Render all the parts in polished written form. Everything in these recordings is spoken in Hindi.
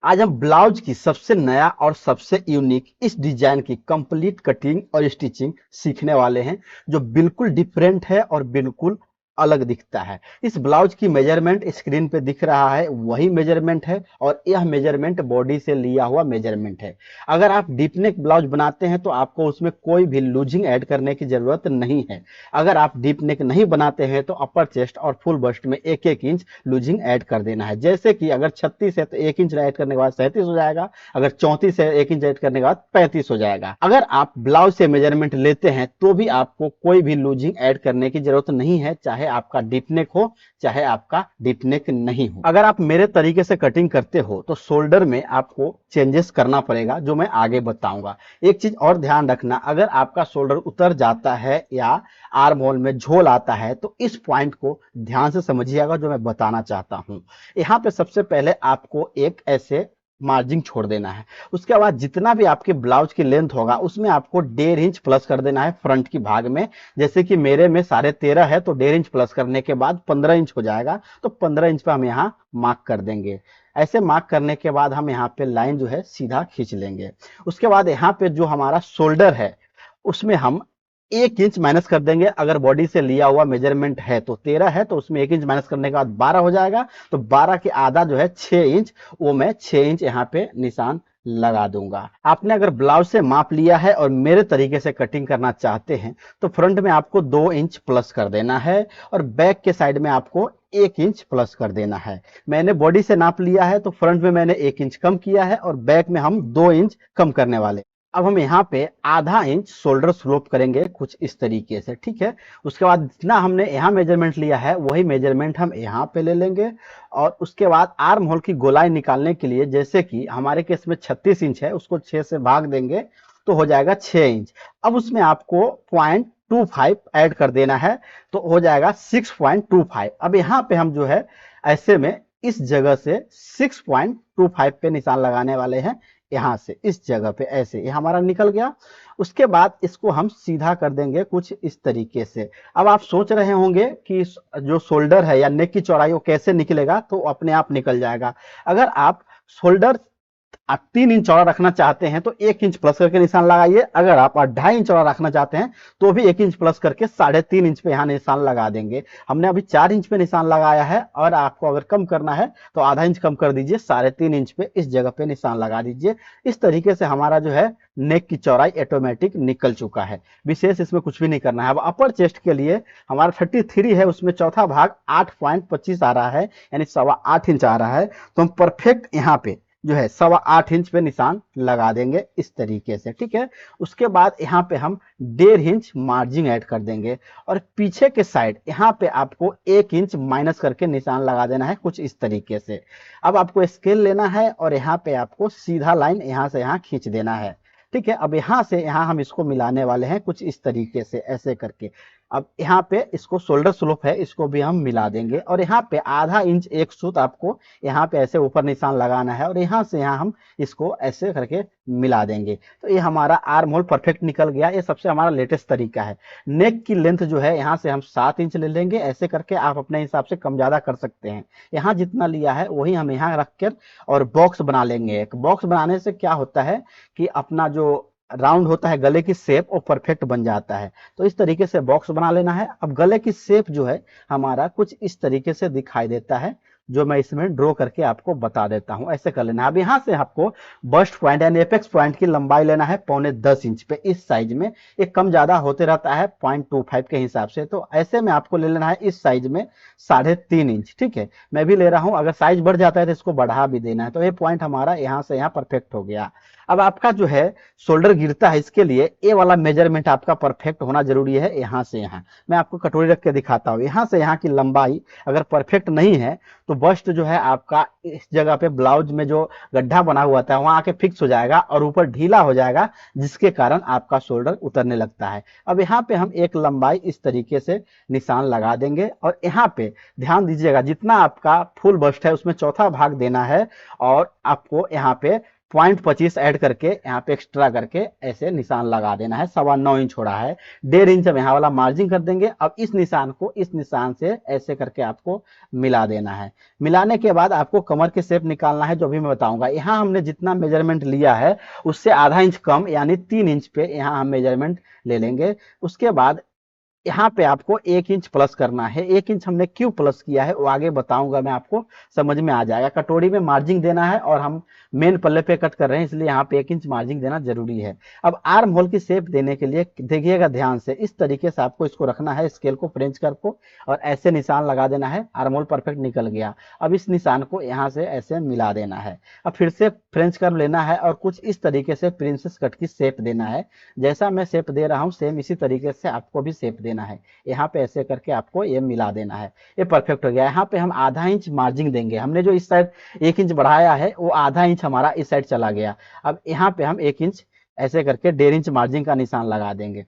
आज हम ब्लाउज की सबसे नया और सबसे यूनिक इस डिजाइन की कंप्लीट कटिंग और स्टिचिंग सीखने वाले हैं, जो बिल्कुल डिफरेंट है और बिल्कुल अलग दिखता है। इस ब्लाउज की मेजरमेंट स्क्रीन पे दिख रहा है, वही मेजरमेंट है और यह मेजरमेंट बॉडी से लिया हुआ मेजरमेंट है। अगर आप डीप नेक ब्लाउज बनाते हैं तो आपको उसमें कोई भी लूजिंग ऐड करने की जरूरत नहीं है। अगर आप डीप नेक नहीं बनाते हैं तो अपर चेस्ट और फुल बस्ट में एक एक इंच लूजिंग ऐड कर देना है। जैसे कि अगर 36 है तो 1 इंच ऐड करने के बाद 37 हो जाएगा, अगर 34 है 1 इंच ऐड करने के बाद 35 हो जाएगा। अगर आप ब्लाउज से मेजरमेंट लेते हैं तो भी आपको कोई भी लूजिंग ऐड करने की जरूरत नहीं है, चाहे आपका डीप नेक हो चाहे आपका डीप नेक नहीं हो। अगर आप मेरे तरीके से कटिंग करते हो तो शोल्डर में आपको चेंजेस करना पड़ेगा, जो मैं आगे बताऊंगा। एक चीज और ध्यान रखना, अगर आपका शोल्डर उतर जाता है या आर्म होल में झोल आता है तो इस पॉइंट को ध्यान से समझिएगा, जो मैं बताना चाहता हूं। यहाँ पे सबसे पहले आपको एक ऐसे मार्जिन छोड़ देना है। उसके बाद जितना भी आपके ब्लाउज की लेंथ होगा उसमें आपको 1.5 इंच प्लस कर देना है फ्रंट की भाग में। जैसे कि मेरे में 13.5 है तो 1.5 इंच प्लस करने के बाद 15 इंच हो जाएगा, तो 15 इंच पे हम यहाँ मार्क कर देंगे। ऐसे मार्क करने के बाद हम यहाँ पे लाइन जो है सीधा खींच लेंगे। उसके बाद यहाँ पे जो हमारा शोल्डर है उसमें हम 1 इंच माइनस कर देंगे। अगर बॉडी से लिया हुआ मेजरमेंट है तो 13 है, तो उसमें 1 इंच माइनस करने के बाद 12 हो जाएगा, तो 12 के आधा जो है 6 इंच, वो मैं 6 इंच यहाँ पे निशान लगा दूंगा। आपने अगर ब्लाउज से माप लिया है और मेरे तरीके से कटिंग करना चाहते हैं तो फ्रंट में आपको 2 इंच प्लस कर देना है और बैक के साइड में आपको 1 इंच प्लस कर देना है। मैंने बॉडी से नाप लिया है तो फ्रंट में मैंने 1 इंच कम किया है और बैक में हम 2 इंच कम करने वाले। अब हम यहाँ पे आधा इंच शोल्डर स्लोप करेंगे कुछ इस तरीके से, ठीक है। उसके बाद जितना हमने यहाँ मेजरमेंट लिया है वही मेजरमेंट हम यहाँ पे ले लेंगे और उसके बाद आर्म होल की गोलाई निकालने के लिए, जैसे कि हमारे केस में 36 इंच है, उसको 6 से भाग देंगे तो हो जाएगा 6 इंच। अब उसमें आपको 0.25 ऐड कर देना है तो हो जाएगा 6.25। अब यहाँ पे हम जो है ऐसे में इस जगह से 6.25 पे निशान लगाने वाले हैं। यहां से इस जगह पे ऐसे ये हमारा निकल गया। उसके बाद इसको हम सीधा कर देंगे कुछ इस तरीके से। अब आप सोच रहे होंगे कि जो शोल्डर है या नेक की चौड़ाई वो कैसे निकलेगा, तो अपने आप निकल जाएगा। अगर आप शोल्डर आप 3 इंच चौड़ा रखना चाहते हैं तो 1 इंच प्लस करके निशान लगाइए। अगर आप 2.5 इंच चौड़ा रखना चाहते हैं तो भी 1 इंच प्लस करके 3.5 इंच पे यहाँ निशान लगा देंगे। हमने अभी 4 इंच पे निशान लगाया है और आपको अगर कम करना है तो आधा इंच कम कर दीजिए, 3.5 इंच पे इस जगह पे निशान लगा दीजिए। इस तरीके से हमारा जो है नेक की चौड़ाई ऑटोमेटिक निकल चुका है। विशेष इसमें कुछ भी नहीं करना है। अब अपर चेस्ट के लिए हमारा 33 है, उसमें चौथा भाग 8.25 आ रहा है, यानी 8.25 इंच आ रहा है। तो हम परफेक्ट यहाँ पे जो है 8.25 इंच पे निशान लगा देंगे इस तरीके से, ठीक है। उसके बाद यहाँ पे हम 1.5 इंच मार्जिन ऐड कर देंगे और पीछे के साइड यहाँ पे आपको 1 इंच माइनस करके निशान लगा देना है कुछ इस तरीके से। अब आपको स्केल लेना है और यहाँ पे आपको सीधा लाइन यहाँ से यहाँ खींच देना है, ठीक है। अब यहाँ से यहाँ हम इसको मिलाने वाले हैं कुछ इस तरीके से ऐसे करके। अब यहाँ पे इसको शोल्डर स्लोप है, इसको भी हम मिला देंगे और यहाँ पे आधा इंच एक सूत आपको यहाँ पे ऐसे ऊपर निशान लगाना है और यहाँ से यहाँ हम इसको ऐसे करके मिला देंगे। तो ये हमारा आर्म होल परफेक्ट निकल गया। ये सबसे हमारा लेटेस्ट तरीका है। नेक की लेंथ जो है यहाँ से हम 7 इंच ले लेंगे। ऐसे करके आप अपने हिसाब से कम ज्यादा कर सकते हैं। यहाँ जितना लिया है वही हम यहाँ रख कर और बॉक्स बना लेंगे। एक बॉक्स बनाने से क्या होता है कि अपना जो राउंड होता है गले की शेप वो परफेक्ट बन जाता है। तो इस तरीके से बॉक्स बना लेना है। अब गले की शेप जो है हमारा कुछ इस तरीके से दिखाई देता है, जो मैं इसमें ड्रॉ करके आपको बता देता हूं। ऐसे कर लेना है। अब यहाँ से आपको बस्ट पॉइंट यानी एपेक्स पॉइंट की लंबाई लेना है 9.25 इंच पे इस साइज में। ये कम ज्यादा होते रहता है 0.25 के हिसाब से, तो ऐसे में आपको ले लेना है इस साइज में 3.5 इंच, ठीक है। मैं भी ले रहा हूं, अगर साइज बढ़ जाता है तो इसको बढ़ा भी देना है। तो ये पॉइंट हमारा यहाँ से यहाँ परफेक्ट हो गया। अब आपका जो है शोल्डर गिरता है, इसके लिए ये वाला मेजरमेंट आपका परफेक्ट होना जरूरी है। यहाँ से यहाँ मैं आपको कटोरी रख के दिखाता हूँ। यहाँ से यहाँ की लंबाई अगर परफेक्ट नहीं है तो बस्ट जो है आपका इस जगह पे ब्लाउज में जो गड्ढा बना हुआ था वहां आके फिक्स हो जाएगा और ऊपर ढीला हो जाएगा, जिसके कारण आपका शोल्डर उतरने लगता है। अब यहाँ पे हम एक लंबाई इस तरीके से निशान लगा देंगे और यहाँ पे ध्यान दीजिएगा, जितना आपका फुल बस्ट है उसमें चौथा भाग देना है और आपको यहाँ पे 0.25 ऐड करके यहाँ पे एक्स्ट्रा करके ऐसे निशान लगा देना है। 9.25 इंच हो रहा है, 1.5 इंच हम यहाँ वाला मार्जिन कर देंगे। अब इस निशान को इस निशान से ऐसे करके आपको मिला देना है। मिलाने के बाद आपको कमर के शेप निकालना है, जो भी मैं बताऊंगा। यहाँ हमने जितना मेजरमेंट लिया है उससे आधा इंच कम यानी 3 इंच पे यहाँ हम मेजरमेंट ले लेंगे। उसके बाद यहाँ पे आपको 1 इंच प्लस करना है। 1 इंच हमने क्यों प्लस किया है वो आगे बताऊंगा मैं, आपको समझ में आ जाएगा। कटोरी में मार्जिन देना है और हम मेन पल्ले पे कट कर रहे हैं, इसलिए यहाँ पे 1 इंच मार्जिन देना जरूरी है। अब आर्म होल की शेप देने के लिए देखिएगा ध्यान से, इस तरीके से आपको इसको रखना है, स्केल को फ्रेंच कर को, और ऐसे निशान लगा देना है। आर्म होल परफेक्ट निकल गया। अब इस निशान को यहाँ से ऐसे मिला देना है। अब फिर से फ्रेंच कर्व लेना है और कुछ इस तरीके से प्रिंसेस कट की शेप देना है। जैसा मैं शेप दे रहा हूँ सेम इसी तरीके से आपको भी शेप देना है। यहाँ पे ऐसे करके आपको ये मिला देना है। ये परफेक्ट हो गया। यहाँ पे हम आधा इंच मार्जिन देंगे। हमने जो इस साइड 1 इंच बढ़ाया है वो आधा इंच हमारा इस साइड चला गया। अब यहाँ पे हम 1 इंच ऐसे करके 1.5 इंच मार्जिन का निशान लगा देंगे।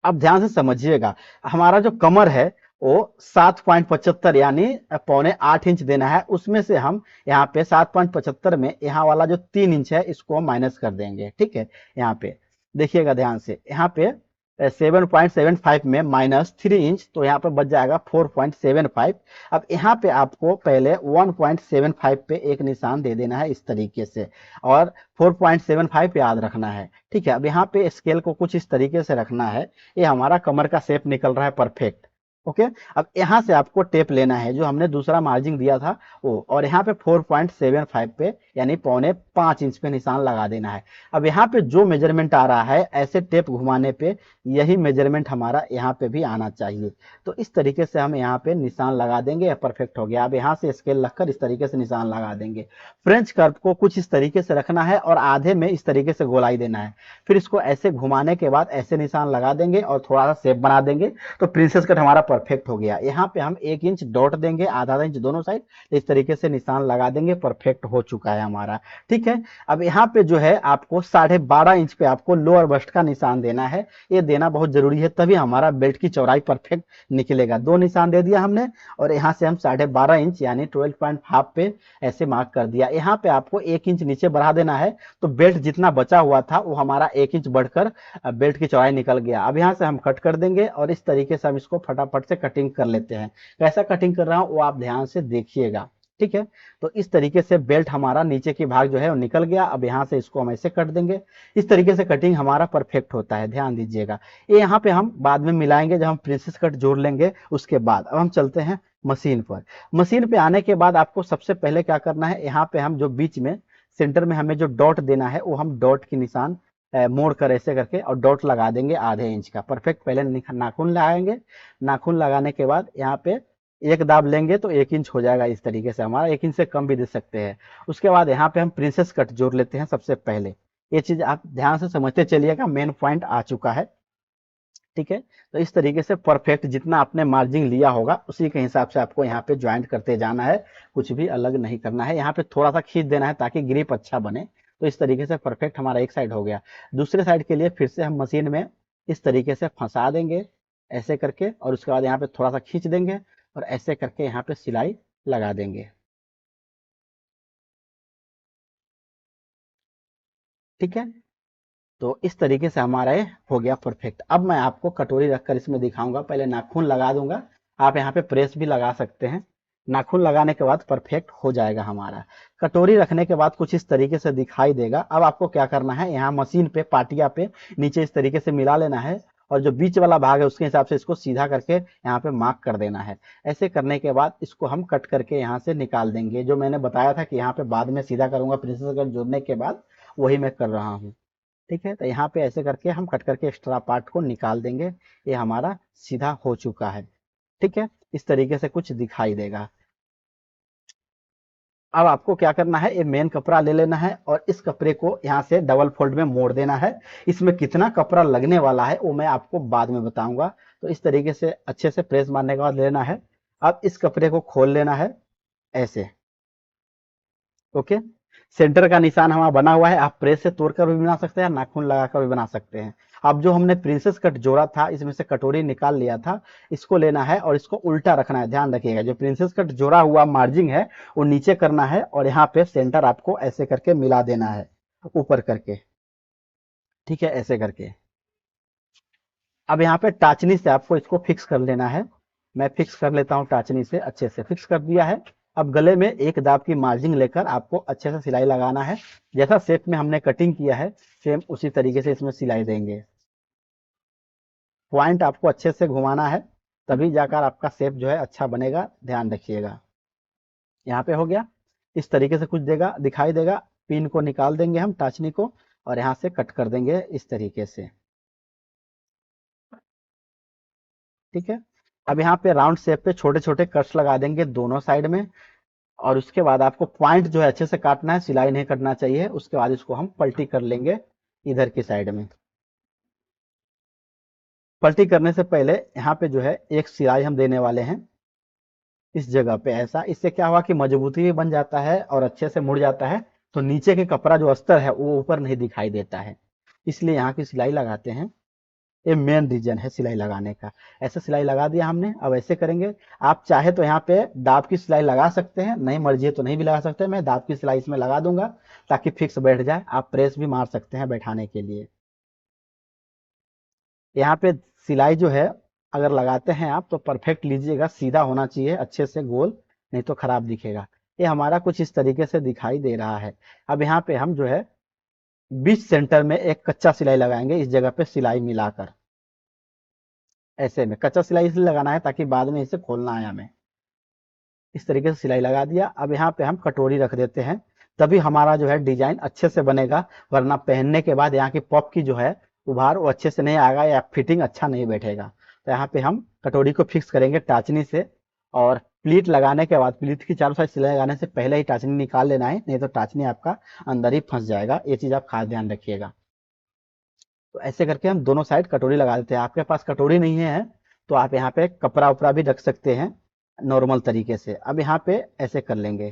अब ध्यान से समझिएगा, हमारा जो कमर है वो 7.75 यानी 7.25 इंच देना है। उसमें से हम यहाँ पे 7.75 में यहाँ वाला जो 3 इंच है इसको माइनस कर देंगे। ठीक है, यहाँ पे देखिएगा ध्यान से, यहाँ पे 7.75 में -3 इंच, तो यहाँ पे बच जाएगा 4.75। अब यहाँ पे आपको पहले 1.75 पे एक निशान दे देना है इस तरीके से, और 4.75 याद रखना है। ठीक है, अब यहाँ पे स्केल को कुछ इस तरीके से रखना है। ये हमारा कमर का शेप निकल रहा है परफेक्ट। ओके, अब यहाँ से आपको टेप लेना है जो हमने दूसरा मार्जिन दिया था वो, और यहाँ पे 4.75 पे यानी 4.5 इंच पे निशान लगा देना है। अब यहाँ पे जो मेजरमेंट आ रहा है ऐसे टेप घुमाने पे यही मेजरमेंट हमारा यहाँ पे भी आना चाहिए। तो इस तरीके से हम यहाँ पे निशान लगा देंगे, परफेक्ट हो गया। अब यहाँ से स्केल रखकर इस तरीके से निशान लगा देंगे। फ्रेंच कर्व को कुछ इस तरीके से रखना है और आधे में इस तरीके से गोलाई देना है। फिर इसको ऐसे घुमाने के बाद ऐसे निशान लगा देंगे और थोड़ा सा शेप बना देंगे, तो प्रिंसेस कट हमारा परफेक्ट हो गया। यहाँ पे हम 1 इंच डॉट देंगे, आधा इंच दोनों साइड, इस तरीके से निशान लगा देंगे, परफेक्ट हो चुका है हमारा। ठीक है, अब यहाँ पे जो है आपको 12.5 इंच पे आपको लोअर बस्ट का निशान देना है। ये देना बहुत जरूरी है, तभी हमारा बेल्ट की चौड़ाई परफेक्ट निकलेगा। 2 निशान दे दिया हमने और यहाँ से हम 12.5 इंच यानी 12.5 पे ऐसे मार्क कर दिया। यहाँ पे आपको 1 इंच नीचे बढ़ा देना है, तो बेल्ट जितना बचा हुआ था वो हमारा 1 इंच बढ़कर बेल्ट की चौड़ाई निकल गया। अब यहाँ से हम कट कर देंगे और इस तरीके से हम इसको फटाफट से कटिंग कर लेते हैं। कैसा कटिंग कर रहा हूँ वो आप ध्यान से देखिएगा। ठीक है, तो इस तरीके से बेल्ट हमारा नीचे की भाग जो है वो निकल गया। अब यहाँ से इसको हम ऐसे कट देंगे। इस तरीके से कटिंग हमारा परफेक्ट होता है, ध्यान दीजिएगा। ये यहाँ पे हम बाद में मिलाएंगे जब हम प्रिंसेस कट जोड़ लेंगे उसके बाद। अब हम चलते हैं मशीन पर। मशीन पे आने के बाद आपको सबसे पहले क्या करना है, यहाँ पे हम जो बीच में सेंटर में हमें जो डॉट देना है वो हम डॉट की निशान मोड़ कर ऐसे करके और डॉट लगा देंगे आधे इंच का। परफेक्ट पहले नाखून लगाएंगे। नाखून लगाने के बाद यहाँ पे एक दाब लेंगे तो 1 इंच हो जाएगा। इस तरीके से हमारा 1 इंच से कम भी दे सकते हैं। उसके बाद यहाँ पे हम प्रिंसेस कट जोड़ लेते हैं सबसे पहले। ये चीज आप ध्यान से समझते चलिएगा, मेन पॉइंट आ चुका है। ठीक है, तो इस तरीके से परफेक्ट जितना आपने मार्जिन लिया होगा उसी के हिसाब से आपको यहाँ पे ज्वाइंट करते जाना है, कुछ भी अलग नहीं करना है। यहाँ पे थोड़ा सा खींच देना है ताकि ग्रिप अच्छा बने। तो इस तरीके से परफेक्ट हमारा एक साइड हो गया। दूसरे साइड के लिए फिर से हम मशीन में इस तरीके से फंसा देंगे ऐसे करके, और उसके बाद यहाँ पे थोड़ा सा खींच देंगे और ऐसे करके यहाँ पे सिलाई लगा देंगे। ठीक है, तो इस तरीके से हमारा ये हो गया परफेक्ट। अब मैं आपको कटोरी रखकर इसमें दिखाऊंगा। पहले नाखून लगा दूंगा, आप यहाँ पे प्रेस भी लगा सकते हैं। नाखून लगाने के बाद परफेक्ट हो जाएगा हमारा। कटोरी रखने के बाद कुछ इस तरीके से दिखाई देगा। अब आपको क्या करना है, यहाँ मशीन पे पाटिया पे नीचे इस तरीके से मिला लेना है, और जो बीच वाला भाग है उसके हिसाब से इसको सीधा करके यहाँ पे मार्क कर देना है। ऐसे करने के बाद इसको हम कट करके यहाँ से निकाल देंगे। जो मैंने बताया था कि यहाँ पे बाद में सीधा करूंगा प्रिंसेस कट जोड़ने के बाद, वही मैं कर रहा हूँ। ठीक है, तो यहाँ पे ऐसे करके हम कट करके एक्स्ट्रा पार्ट को निकाल देंगे। ये हमारा सीधा हो चुका है। ठीक है, इस तरीके से कुछ दिखाई देगा। अब आपको क्या करना है, ये मेन कपड़ा ले लेना है और इस कपड़े को यहाँ से डबल फोल्ड में मोड़ देना है। इसमें कितना कपड़ा लगने वाला है वो मैं आपको बाद में बताऊंगा। तो इस तरीके से अच्छे से प्रेस मारने के बाद लेना है। अब इस कपड़े को खोल लेना है ऐसे। ओके, सेंटर का निशान हमारा बना हुआ है। आप प्रेस से तोड़कर भी बना सकते हैं, नाखून लगाकर भी बना सकते हैं। अब जो हमने प्रिंसेस कट जोड़ा था इसमें से कटोरी निकाल लिया था, इसको लेना है और इसको उल्टा रखना है। ध्यान रखिएगा जो प्रिंसेस कट जोड़ा हुआ मार्जिन है वो नीचे करना है और यहाँ पे सेंटर आपको ऐसे करके मिला देना है ऊपर करके, ठीक है, ऐसे करके। अब यहाँ पे टाचनी से आपको इसको फिक्स कर लेना है। मैं फिक्स कर लेता हूँ टाचनी से, अच्छे से फिक्स कर दिया है। अब गले में एक दाब की मार्जिन लेकर आपको अच्छे से सिलाई लगाना है। जैसा शेप में हमने कटिंग किया है सेम उसी तरीके से इसमें सिलाई देंगे। पॉइंट आपको अच्छे से घुमाना है तभी जाकर आपका शेप जो है अच्छा बनेगा, ध्यान रखिएगा। यहाँ पे हो गया, इस तरीके से कुछ देगा दिखाई देगा। पिन को निकाल देंगे हम टाचनी को और यहाँ से कट कर देंगे इस तरीके से, ठीक है। अब यहाँ पे राउंड शेप पे छोटे छोटे कट्स लगा देंगे दोनों साइड में और उसके बाद आपको पॉइंट जो है अच्छे से काटना है, सिलाई नहीं करना चाहिए। उसके बाद इसको हम पलटी कर लेंगे इधर की साइड में। पलटी करने से पहले यहाँ पे जो है एक सिलाई हम देने वाले हैं इस जगह पे ऐसा। इससे क्या हुआ कि मजबूती भी बन जाता है और अच्छे से मुड़ जाता है, तो नीचे के कपड़ा जो अस्तर है वो ऊपर नहीं दिखाई देता है, इसलिए यहाँ की सिलाई लगाते हैं। ये मेन रीजन है सिलाई लगाने का। ऐसे सिलाई लगा दिया हमने, अब ऐसे करेंगे। आप चाहे तो यहाँ पे दाब की सिलाई लगा सकते हैं, नहीं मर्जी है तो नहीं भी लगा सकते। मैं दाब की सिलाई इसमें लगा दूंगा ताकि फिक्स बैठ जाए। आप प्रेस भी मार सकते हैं बैठाने के लिए। यहाँ पे सिलाई जो है अगर लगाते हैं आप तो परफेक्ट लीजिएगा, सीधा होना चाहिए अच्छे से गोल, नहीं तो खराब दिखेगा। ये हमारा कुछ इस तरीके से दिखाई दे रहा है। अब यहाँ पे हम जो है बीच सेंटर में एक कच्चा सिलाई लगाएंगे इस जगह पे सिलाई मिलाकर। ऐसे में कच्चा सिलाई इसलिए लगाना है ताकि बाद में इसे खोलना है हमें। इस तरीके से सिलाई लगा दिया। अब यहाँ पे हम कटोरी रख देते हैं, तभी हमारा जो है डिजाइन अच्छे से बनेगा। वरना पहनने के बाद यहाँ की पॉप की जो है उभार वो अच्छे से नहीं आएगा या फिटिंग अच्छा नहीं बैठेगा। तो यहाँ पे हम कटोरी को फिक्स करेंगे टाचनी से और प्लीट लगाने के बाद प्लीट की चारों साइड सिलाई लगाने से पहले ही टाचनी निकाल लेना है, नहीं तो टाचनी आपका अंदर ही फंस जाएगा। ये चीज आप खास ध्यान रखिएगा। तो ऐसे करके हम दोनों साइड कटोरी लगा देते हैं। आपके पास कटोरी नहीं है तो आप यहाँ पे कपड़ा उपड़ा भी रख सकते हैं नॉर्मल तरीके से। अब यहाँ पे ऐसे कर लेंगे,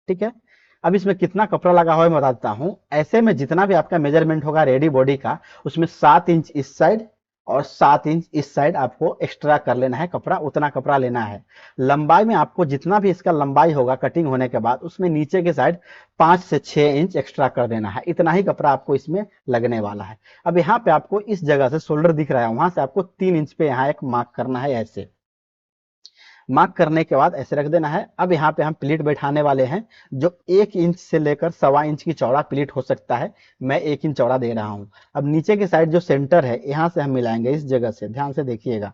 ठीक है। अब इसमें कितना कपड़ा लगा हुआ है मैं बता देता हूँ। ऐसे में जितना भी आपका मेजरमेंट होगा रेडी बॉडी का, उसमें 7 इंच इस साइड और 7 इंच इस साइड आपको एक्स्ट्रा कर लेना है कपड़ा, उतना कपड़ा लेना है। लंबाई में आपको जितना भी इसका लंबाई होगा कटिंग होने के बाद उसमें नीचे के साइड 5 से 6 इंच एक्स्ट्रा कर देना है। इतना ही कपड़ा आपको इसमें लगने वाला है। अब यहाँ पे आपको इस जगह से शोल्डर दिख रहा है, वहां से आपको 3 इंच पे यहाँ एक मार्क करना है। ऐसे मार्क करने के बाद ऐसे रख देना है। अब यहाँ पे हम प्लीट बैठाने वाले हैं जो 1 इंच से लेकर 1.25 इंच की चौड़ा प्लीट हो सकता है। मैं 1 इंच चौड़ा दे रहा हूँ। अब नीचे के साइड जो सेंटर है यहाँ से हम मिलाएंगे इस जगह से, ध्यान से देखिएगा।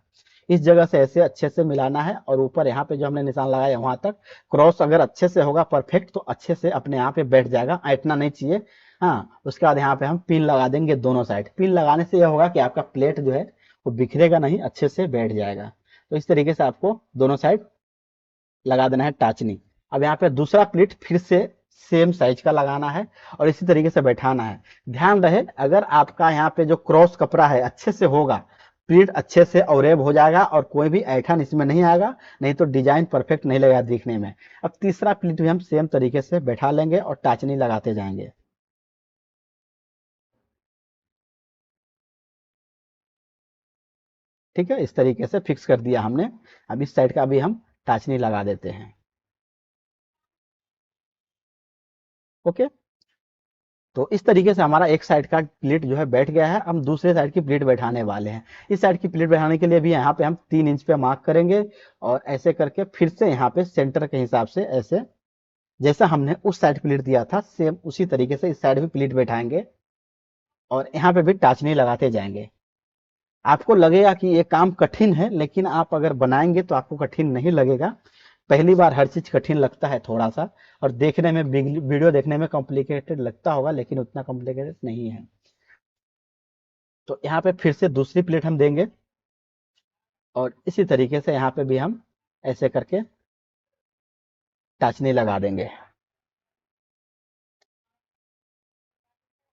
इस जगह से ऐसे अच्छे से मिलाना है और ऊपर यहाँ पे जो हमने निशान लगाया वहां तक क्रॉस अगर अच्छे से होगा परफेक्ट तो अच्छे से अपने यहाँ पे बैठ जाएगा, ऐंठना नहीं चाहिए। हाँ, उसके बाद यहाँ पे हम पिन लगा देंगे दोनों साइड। पिन लगाने से यह होगा कि आपका प्लेट जो है वो बिखरेगा नहीं, अच्छे से बैठ जाएगा। तो इस तरीके से आपको दोनों साइड लगा देना है टाचनी। अब यहाँ पे दूसरा प्लीट फिर से सेम साइज का लगाना है और इसी तरीके से बैठाना है। ध्यान रहे अगर आपका यहाँ पे जो क्रॉस कपड़ा है अच्छे से होगा, प्लीट अच्छे से औरेब हो जाएगा और कोई भी ऐठन इसमें नहीं आएगा, नहीं तो डिजाइन परफेक्ट नहीं लगेगा दिखने में। अब तीसरा प्लीट भी हम सेम तरीके से बैठा लेंगे और टाचनी लगाते जाएंगे, ठीक है। इस तरीके से फिक्स कर दिया हमने। अब इस साइड का भी हम टाचनी लगा देते हैं, ओके। तो इस तरीके से हमारा एक साइड का प्लेट जो है बैठ गया है। हम दूसरे साइड की प्लेट बैठाने वाले हैं। इस साइड की प्लेट बैठाने के लिए भी यहाँ पे हम 3 इंच पे मार्क करेंगे और ऐसे करके फिर से यहाँ पे सेंटर के हिसाब से ऐसे जैसा हमने उस साइड प्लेट दिया था सेम उसी तरीके से इस साइड भी प्लेट बैठाएंगे और यहाँ पे भी टाचनी लगाते जाएंगे। आपको लगेगा कि ये काम कठिन है, लेकिन आप अगर बनाएंगे तो आपको कठिन नहीं लगेगा। पहली बार हर चीज कठिन लगता है थोड़ा सा, और देखने में वीडियो देखने में कॉम्प्लिकेटेड लगता होगा लेकिन उतना कॉम्प्लिकेटेड नहीं है। तो यहाँ पे फिर से दूसरी प्लेट हम देंगे और इसी तरीके से यहाँ पे भी हम ऐसे करके टाचनी लगा देंगे।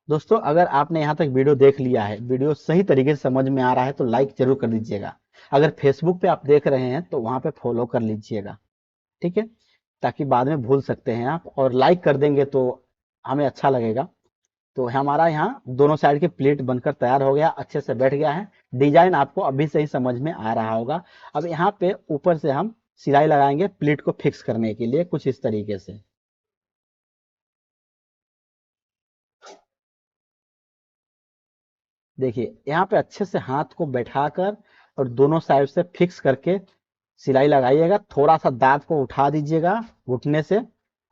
दोस्तों अगर आपने यहाँ तक वीडियो देख लिया है, वीडियो सही तरीके से समझ में आ रहा है तो लाइक जरूर कर दीजिएगा। अगर फेसबुक पे आप देख रहे हैं तो वहां पे फॉलो कर लीजिएगा, ठीक है, ताकि बाद में भूल सकते हैं आप। और लाइक कर देंगे तो हमें अच्छा लगेगा। तो हमारा यहाँ दोनों साइड की प्लेट बनकर तैयार हो गया, अच्छे से बैठ गया है। डिजाइन आपको अभी से ही समझ में आ रहा होगा। अब यहाँ पे ऊपर से हम सिलाई लगाएंगे प्लेट को फिक्स करने के लिए कुछ इस तरीके से। देखिए यहाँ पे अच्छे से हाथ को बैठाकर और दोनों साइड से फिक्स करके सिलाई लगाइएगा। थोड़ा सा दांत को उठा दीजिएगा घुटने से,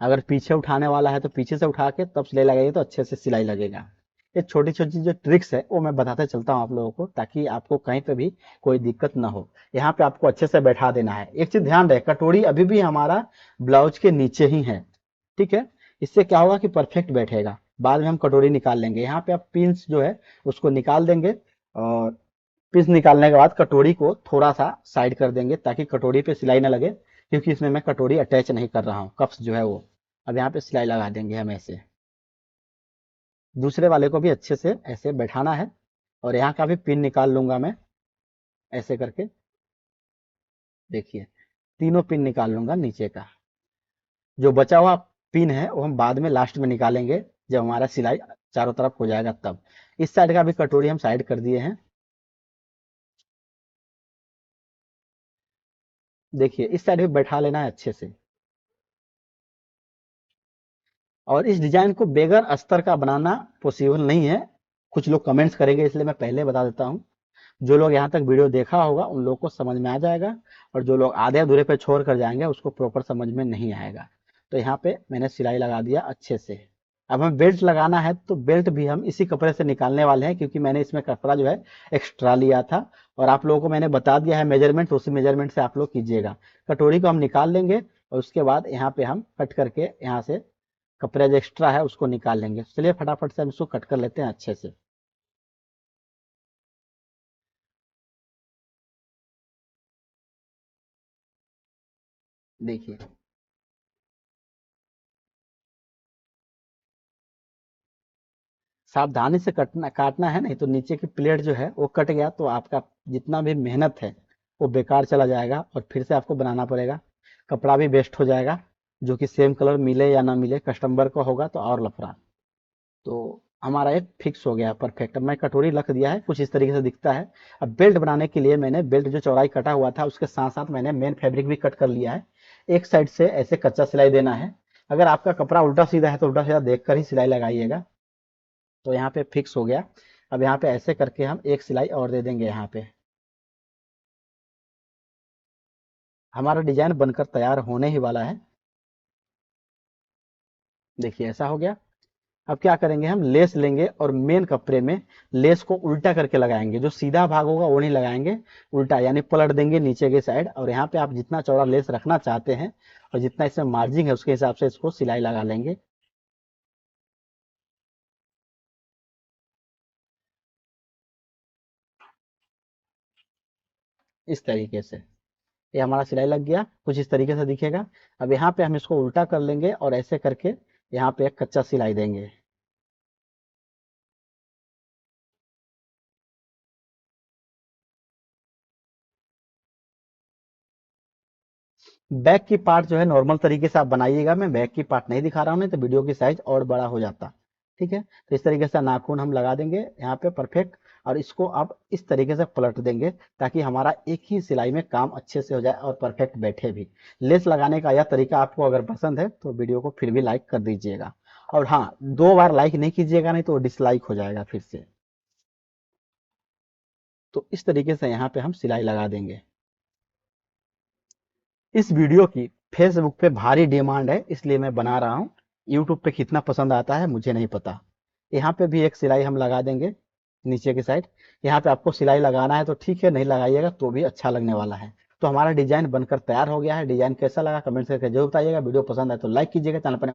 अगर पीछे उठाने वाला है तो पीछे से उठा के तब सिलाई लगाइए तो अच्छे से सिलाई लगेगा। ये छोटी छोटी जो ट्रिक्स है वो मैं बताते चलता हूँ आप लोगों को, ताकि आपको कहीं पे भी कोई दिक्कत ना हो। यहाँ पे आपको अच्छे से बैठा देना है। एक चीज ध्यान रहे, कटोरी अभी भी हमारा ब्लाउज के नीचे ही है, ठीक है। इससे क्या होगा कि परफेक्ट बैठेगा। बाद में हम कटोरी निकाल लेंगे। यहाँ पे आप पिंस जो है उसको निकाल देंगे, और पिंस निकालने के बाद कटोरी को थोड़ा सा साइड कर देंगे ताकि कटोरी पे सिलाई ना लगे, क्योंकि इसमें मैं कटोरी अटैच नहीं कर रहा हूँ, कप्स जो है वो। अब यहाँ पे सिलाई लगा देंगे हम ऐसे। दूसरे वाले को भी अच्छे से ऐसे बैठाना है, और यहाँ का भी पिन निकाल लूंगा मैं ऐसे करके। देखिए तीनों पिन निकाल लूंगा नीचे का। जो बचा हुआ पिन है वो हम बाद में लास्ट में निकालेंगे, जब हमारा सिलाई चारों तरफ हो जाएगा तब। इस साइड का भी कटोरी हम साइड कर दिए हैं। देखिए इस साइड भी बैठा लेना है अच्छे से। और इस डिजाइन को बेगर अस्तर का बनाना पॉसिबल नहीं है। कुछ लोग कमेंट्स करेंगे, इसलिए मैं पहले बता देता हूँ। जो लोग यहाँ तक वीडियो देखा होगा उन लोग को समझ में आ जाएगा, और जो लोग आधे अधूरे पे छोड़ कर जाएंगे उसको प्रॉपर समझ में नहीं आएगा। तो यहाँ पे मैंने सिलाई लगा दिया अच्छे से। अब हमें बेल्ट लगाना है, तो बेल्ट भी हम इसी कपड़े से निकालने वाले हैं, क्योंकि मैंने इसमें कपड़ा जो है एक्स्ट्रा लिया था, और आप लोगों को मैंने बता दिया है मेजरमेंट, तो उसी मेजरमेंट से आप लोग कीजिएगा। कटोरी को हम निकाल लेंगे, और उसके बाद यहाँ पे हम कट करके यहाँ से कपड़ा जो एक्स्ट्रा है उसको निकाल लेंगे। चलिए फटाफट से हम इसको कट कर लेते हैं अच्छे से। देखिए सावधानी से कटना काटना है, नहीं तो नीचे की प्लेट जो है वो कट गया तो आपका जितना भी मेहनत है वो बेकार चला जाएगा, और फिर से आपको बनाना पड़ेगा। कपड़ा भी वेस्ट हो जाएगा, जो कि सेम कलर मिले या ना मिले कस्टमर को होगा तो और लफड़ा। तो हमारा एक फिक्स हो गया परफेक्ट। अब मैं कटोरी रख दिया है, कुछ इस तरीके से दिखता है। अब बेल्ट बनाने के लिए मैंने बेल्ट जो चौड़ाई कटा हुआ था उसके साथ साथ मैंने मेन फैब्रिक भी कट कर लिया है। एक साइड से ऐसे कच्चा सिलाई देना है। अगर आपका कपड़ा उल्टा सीधा है तो उल्टा सीधा देख कर ही सिलाई लगाइएगा। तो यहाँ पे फिक्स हो गया। अब यहाँ पे ऐसे करके हम एक सिलाई और दे देंगे यहाँ पे। हमारा डिजाइन बनकर तैयार होने ही वाला है। देखिए ऐसा हो गया। अब क्या करेंगे, हम लेस लेंगे और मेन कपड़े में लेस को उल्टा करके लगाएंगे। जो सीधा भाग होगा वो नहीं लगाएंगे, उल्टा यानी पलट देंगे नीचे के साइड। और यहाँ पे आप जितना चौड़ा लेस रखना चाहते हैं और जितना इसमें मार्जिन है उसके हिसाब से इसको सिलाई लगा लेंगे इस तरीके से। ये हमारा सिलाई लग गया, कुछ इस तरीके से दिखेगा। अब यहाँ पे हम इसको उल्टा कर लेंगे और ऐसे करके यहाँ पे एक कच्चा सिलाई देंगे। बैक की पार्ट जो है नॉर्मल तरीके से आप बनाइएगा। मैं बैक की पार्ट नहीं दिखा रहा हूँ, नहीं तो वीडियो की साइज और बड़ा हो जाता। ठीक है, तो इस तरीके से नाखून हम लगा देंगे यहाँ पे परफेक्ट। और इसको आप इस तरीके से पलट देंगे ताकि हमारा एक ही सिलाई में काम अच्छे से हो जाए और परफेक्ट बैठे भी। लेस लगाने का यह तरीका आपको अगर पसंद है तो वीडियो को फिर भी लाइक कर दीजिएगा। और हाँ, 2 बार लाइक नहीं कीजिएगा, नहीं तो डिसलाइक हो जाएगा फिर से। तो इस तरीके से यहाँ पे हम सिलाई लगा देंगे। इस वीडियो की फेसबुक पे भारी डिमांड है, इसलिए मैं बना रहा हूँ। यूट्यूब पे कितना पसंद आता है मुझे नहीं पता। यहाँ पे भी एक सिलाई हम लगा देंगे नीचे की साइड। यहाँ पे आपको सिलाई लगाना है तो ठीक है, नहीं लगाइएगा तो भी अच्छा लगने वाला है। तो हमारा डिजाइन बनकर तैयार हो गया है। डिजाइन कैसा लगा कमेंट करके जरूर बताइएगा। वीडियो पसंद आए तो लाइक कीजिएगा, चैनल पर